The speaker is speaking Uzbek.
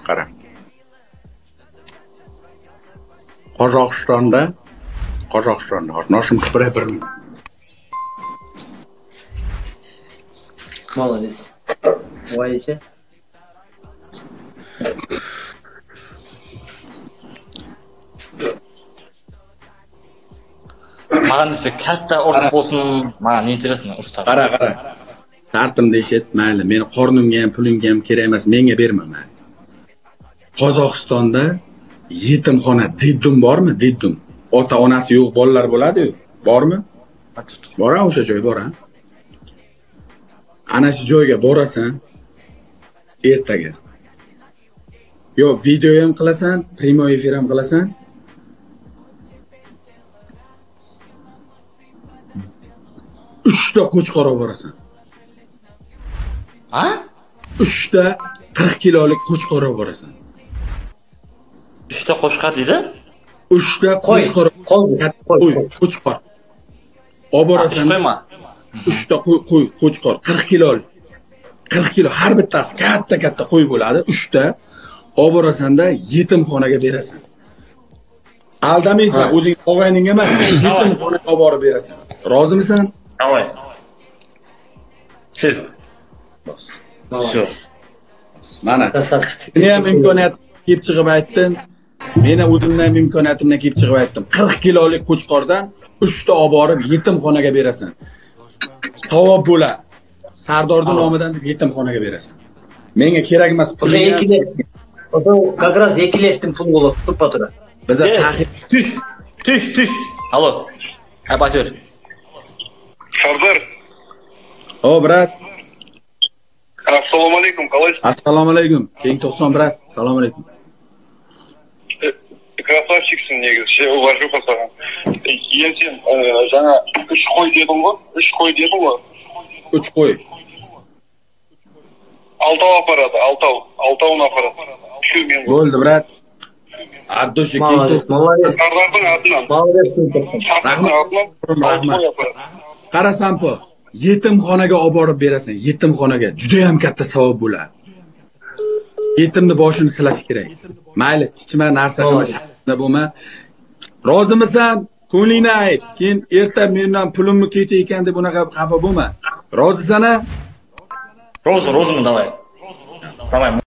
Qara. Qozog'istonda noshim kipra bir. Молодец. Voyachi. Mаған desa katta urs bo'lsin, mаған interesno urslar. Qara. Tartimda eshit, mayli. Meni qornimga ham, pulimga ham kerak emas, menga berma mayli. Qozog'istonda yetimxona Diddum bormi? Diddum. Ota-onasi yo'q bolalar bo'ladi-yu. Bormi? Bora o'sha joy bora. Ana shu joyga borasan ertaga. Yo, video ham qilasan, prямой efir ham qilasan. Uchta qo'chqor olib borasan. Ha? Uchta 40 kilolik qo'chqor olib borasan. Uchta qo'shqa dedi? Uchta qo'chqor, qo'chqor. Olib borasan. Qo'yma. Uchta qo'chqor 40 kilolik. 40 kilo har bittasi katta qo'y bo'ladi. Uchta olib borasanda yetimxonaga berasan. Aldamaysan, o'zing og'ayning emas, yetimxonaga olib borib berasan. Rozimisan? Davay. Siz. Bas. Shu. Mana. Meni ham imkoniyat kelib chiqib aytdim. Meni o'zimdan imkoniyatimdan kelib chiqib aytdim. 40 kilolik qo'chqordan 3 ta olib borib yetimxonaga berasan. Savob bo'ladi. Sardorning nomidan deb yetimxonaga berasan. Menga kerak emas pul. O'sha 2 lef. O'sha как раз 2 leftin pul bo'lib turib turadi. Biz sahih. Tüh. Alo. Abatör. Sardar. O, brat. Assalomu alaykum, qalaysiz? Assalomu alaykum. Keng 90 brat. Assalomu alaykum. Krasavchiksin negizchi, уважуха sаған. Endi sen жаңа 3 qo'y deding ғой? 3 qo'y deding ғой? 3 qo'y. Altov aparadi, altavni aparadi. Shu men. Bo'ldi, brat. Addoshi keng. Молодец. Sardorning atidan. Молодец. Rahmat. Qara Sampo, yetimxonaga olib borib berasan, yetimxonaga. Juda ham katta savob bo'ladi. Yetimni boshini silash kerak. Mayli, chichma narsa qilma, bo'lma. Rozimisan? Ko'nglingni ayt. Keyin erta mendan pulimni ketdi ekan deb unaqa xafa bo'lma. Rozisan-a? Розу, давай. Давай.